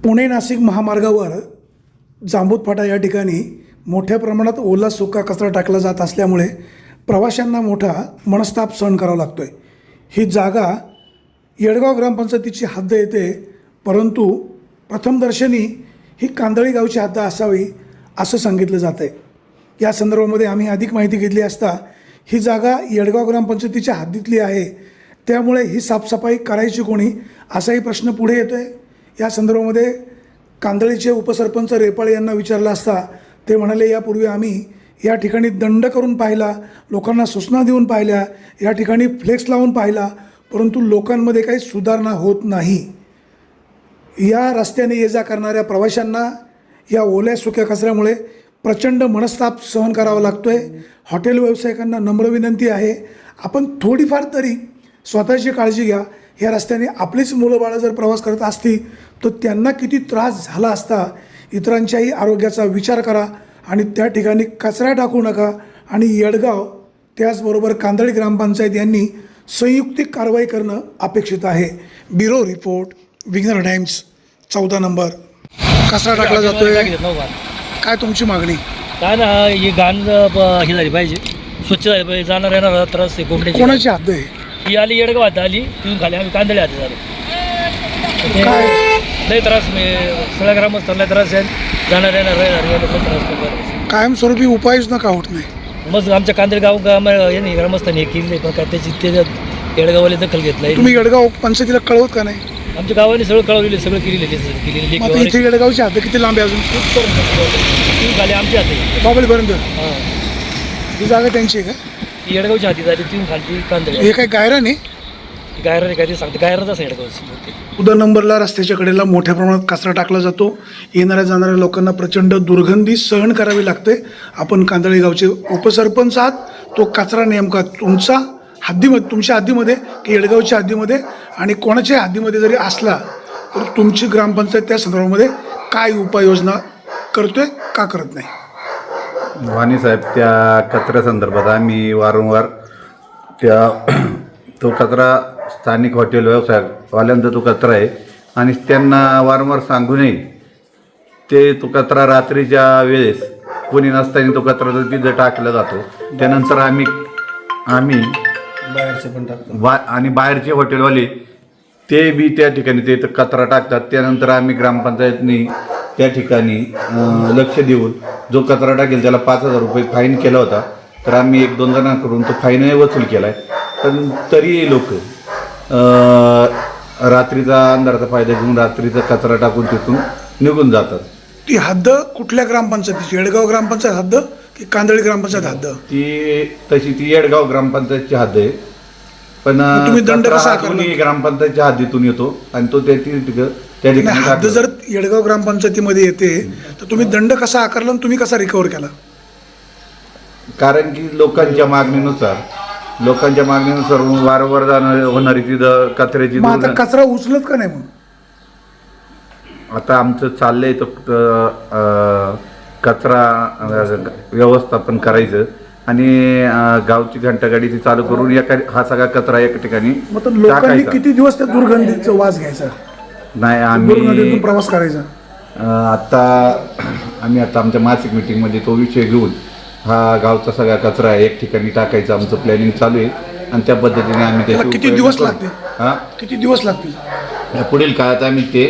पुणे नाशिक महामार्गावर जांबूत फाटा या ठिकाणी मोठ्या प्रमाणात ओला सुका कचरा टाकला जात असल्यामुळे प्रवाशांना मोठा मनस्ताप सहन करावा लागतो आहे. ही जागा येडगाव ग्रामपंचायतीची हद्द येते, परंतु प्रथमदर्शनी ही कांदळी गावची हद्द असावी असं सांगितलं जातं आहे. या संदर्भामध्ये आम्ही अधिक माहिती घेतली असता ही जागा येडगाव ग्रामपंचायतीच्या हद्दीतली आहे, त्यामुळे ही साफसफाई करायची कोणी असाही प्रश्न पुढे येतो आहे. या संदर्भामध्ये कांदळीचे उपसरपंच रेपाळे यांना विचारलं असता ते म्हणाले, यापूर्वी आम्ही या ठिकाणी दंड करून पाहिला, लोकांना सूचना देऊन पाहिल्या, या ठिकाणी फ्लेक्स लावून पाहिला, परंतु लोकांमध्ये काही सुधारणा होत नाही. या रस्त्याने ये जा करणाऱ्या प्रवाशांना या ओल्या सुक्या कचऱ्यामुळे प्रचंड मनस्ताप सहन करावा लागतो आहे. हॉटेल व्यावसायिकांना नम्र विनंती आहे, आपण थोडीफार तरी स्वतःची काळजी घ्या. या रस्त्याने आपलीच मुलं बाळं जर प्रवास करत असती तर त्यांना किती त्रास झाला असता. इतरांच्याही आरोग्याचा विचार करा आणि त्या ठिकाणी कचरा टाकू नका. आणि येडगाव त्याचबरोबर कांदळी ग्रामपंचायत यांनी संयुक्तिक कारवाई करणं अपेक्षित आहे. ब्युरो रिपोर्ट, विघ्नर टाइम्स, 14 नंबर. कचरा टाकला जातोय, काय तुमची मागणी? काय ना, ही घाण ही झाली पाहिजे, स्वच्छ झाली पाहिजे. जाणार येणार त्रास आहे कोंबड्याची. कोणाची हद्द आहे ही? आली येडगाव हात आली, तिथून खाली आम्ही कांदळी हाती झालो. काय लय त्रास, मी सगळ्या ग्रामस्थांना त्रास आहे. जाणार येणार पण त्रास. कायमस्वरूपी उपाययोजना का होत नाही? मग आमच्या कांदळी यांनी ग्रामस्थांनी हे केली नाही, पण काय त्याची त्याच्यात येडगाववाले दखल घेत नाही. तुम्ही येडगाव पंचायतीला कळवत का नाही? आमच्या गावाने सगळं कळवलेलं, सगळं केलेली मग आता इथे येडगावची हद्द किती लांब आहे अजून? तिथून खाली आमच्या हाती. बाबळीपर्यंत हां, ही जागा त्यांची आहे का? ती येडगावची हाती झाली, तिथून खाली कांदळी. हे काय गायरान आहे? गायरा काय ते सांगते, गायराच असं येडगावची. उदा नंबरला रस्त्याच्या कडेला मोठ्या प्रमाणात कचरा टाकला जातो. येणाऱ्या जाणाऱ्या लोकांना प्रचंड दुर्गंधी सहन करावी लागते. आपण कांदळी गावचे उपसरपंच आहात, तो कचरा नेमका तुमचा तुमच्या हद्दीमध्ये की येडगावच्या हद्दीमध्ये, आणि कोणाच्या हद्दीमध्ये जरी असला तर तुमची ग्रामपंचायत त्या संदर्भामध्ये काय उपाययोजना करतोय का करत नाही? वाणी साहेब, त्या कचऱ्यासंदर्भात आम्ही वारंवार तो कचरा स्थानिक हॉटेल व्यवसायवाल्यांचा तो कचरा आहे आणि त्यांना वारंवार सांगूनही तो कचरा रात्रीच्या वेळेस कोणी नसताना तो कचरा तिथं टाकला जातो. त्यानंतर आम्ही बाहेरचे पण टाकतो आणि बाहेरचे हॉटेलवाले ते बी त्या ठिकाणी ते कचरा टाकतात. त्यानंतर आम्ही ग्रामपंचायतनी त्या ठिकाणी लक्ष देऊन जो कचरा टाकेल त्याला 5,000 रुपये फाईन केला होता. तर आम्ही 1-2 जणांकडून तो फाईनही वसूल केला आहे. पण तरीही लोक रात्रीचा अंधाराचा फायदा घेऊन रात्रीचा कचरा टाकून तिथून निघून जातात. ती हद्द कुठल्या ग्रामपंचायतीची? येडगाव ग्रामपंचायत हद्द की कांदळी ग्रामपंचायत हद्द? ती येडगाव ग्रामपंचायतची हद्द आहे. पण तुम्ही दंड कसा ग्रामपंचायतच्या हद्दीतून येतो आणि तो त्या ठिकाणी हद्द जर येडगाव ग्रामपंचायतीमध्ये येते तर तुम्ही दंड कसा आकारला आणि तुम्ही कसा रिकव्हर केला? कारण की लोकांच्या मागणीनुसार वारंवार होणारी तिथं कचऱ्याची. आता कचरा उचलत का नाही? मग आता आमचं चाललंय तर कचरा व्यवस्थापन करायचं आणि गावची घंटागाडी ती चालू करून हा सगळा कचरा एका ठिकाणी लोकांनी किती दिवस त्या दुर्गंधीचा वास घ्यायचा? नाही, आम्ही प्रवास करायचा. आम्ही आता आमच्या मासिक मीटिंगमध्ये तो विषय घेऊन हा गावचा सगळा कचरा एक ठिकाणी टाकायचा आमचं प्लॅनिंग चालू आहे आणि त्या पद्धतीने आम्ही किती दिवस लागतील? किती दिवस लागतील? पुढील काळात आम्ही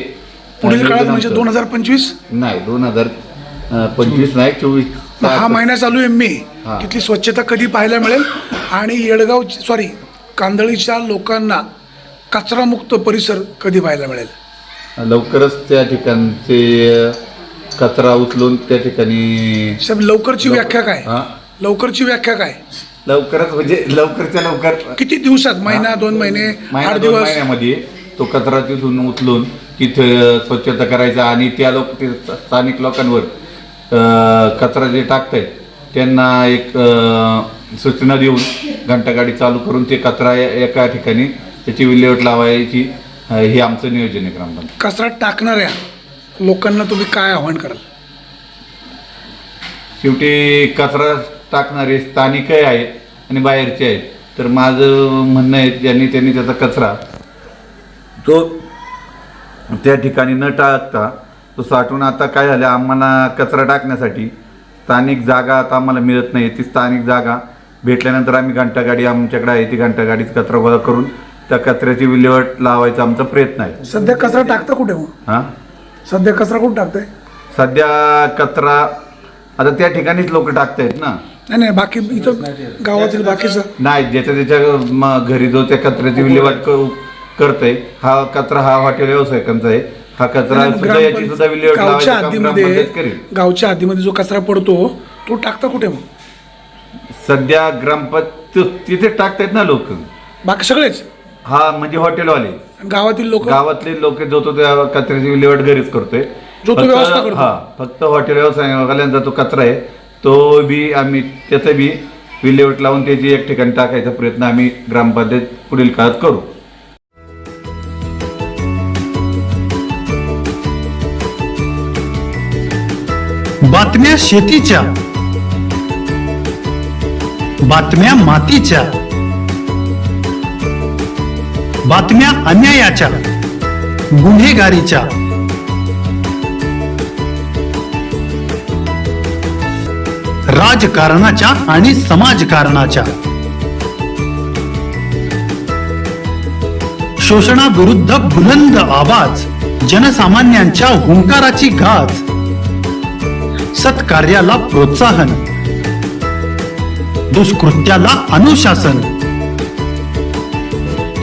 पुढील काळात म्हणजे 2025 नाही, 2025 नाही, 24 हा महिना चालू आहे मे. तिथली स्वच्छता कधी पाहायला मिळेल आणि कांदळीच्या लोकांना कचरामुक्त परिसर कधी पाहायला मिळेल? लवकरच त्या ठिकाणचे कचरा उचलून त्या ठिकाणी. लवकरची व्याख्या काय? लवकरची व्याख्या काय? लवकरच म्हणजे लवकरच्या लवकर किती दिवसात? महिना, 2 महिने, 8 दिवस? महिन्यामध्ये तो कचरा तिथून उचलून तिथे स्वच्छता करायचा आणि त्या स्थानिक लोकांवर कचरा जे टाकतायत त्यांना एक सूचना देऊन घंटागाडी चालू करून ते कचरा एका ठिकाणी त्याची विल्हेवाट लावायची, हे आमचं नियोजन आहे ग्रामपंचायत. कचरा टाकणाऱ्या लोकांना तुम्ही काय आव्हान कराल? शेवटी कचरा टाकणारे स्थानिकही आहेत आणि बाहेरचे आहेत. तर माझं म्हणणं आहे त्यांनी त्याचा कचरा तो त्या ठिकाणी न टाकता तो साठवून आता काय झालं, आम्हाला कचरा टाकण्यासाठी स्थानिक जागा आता आम्हाला मिळत नाही. ती स्थानिक जागा भेटल्यानंतर आम्ही घंटागाडी आमच्याकडे आहे, ती घंटागाडीत कचरा गोळा करून त्या कचऱ्याची विल्हेवाट लावायचा आमचा प्रयत्न आहे. सध्या कचरा टाकता कुठे मग? हां, सध्या कचरा कुठे टाकताय? सध्या कचरा आता त्या ठिकाणीच लोक टाकतायत ना. नाही, बाकी इथं गावातील बाकीचं नाही, ज्याच्या त्याच्या घरी जो त्या कचऱ्याची विल्हेवाट करतोय, हा कचरा हा हॉटेल व्यावसायिकांचा आहे. हा कचरा सुद्धा याची सुद्धा विल्हेवाट गावच्या लावायचं काम ग्रामपंचायत करेल. गावच्या हद्दीमध्ये जो कचरा पडतो तो टाकता कुठे मग? सध्या ग्रामपंचायत तिथे टाकतायत ना लोक, बाकी सगळेच हा म्हणजे हॉटेलवाले, गावातील लोक, गावातले लोक जो तो त्या कचऱ्याची विल्हेवाट घरीच करतोय. जो तो व्यवस्था करतो. हा, फक्त हॉटेल व्यवसायावाल्यांचा तो कचरा आहे तो बी आम्ही त्याचं बी विल्हेवाट लावून त्याची एक ठिकाणी टाकायचा प्रयत्न आम्ही ग्रामपंचायत पुढील काळात करू. बातम्या शेतीच्या, बातम्या मातीच्या, बातम्या अन्यायाच्या, गुन्हेगारीच्या, राजकारणाच्या आणि समाजकारणाच्या, शोषणाविरुद्ध बुलंद आवाज, जनसामान्यांच्या हुंकाराची गाज, सत्कार्याला प्रोत्साहन, दुष्कृत्याला अनुशासन,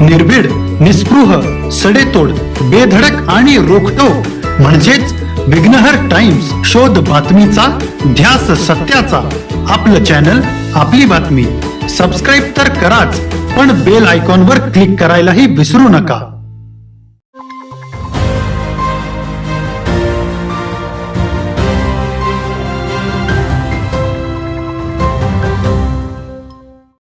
निर्भीड, निस्पृह, सडेतोड, बेधडक आणि रोखठोक म्हणजेच विघ्नहर टाइम्स. शोध बातमीचा, ध्यास सत्याचा. आपलं चॅनल, आपली बातमी. सबस्क्राईब तर कराच, पण बेल आयकॉनवर क्लिक करायलाही विसरू नका.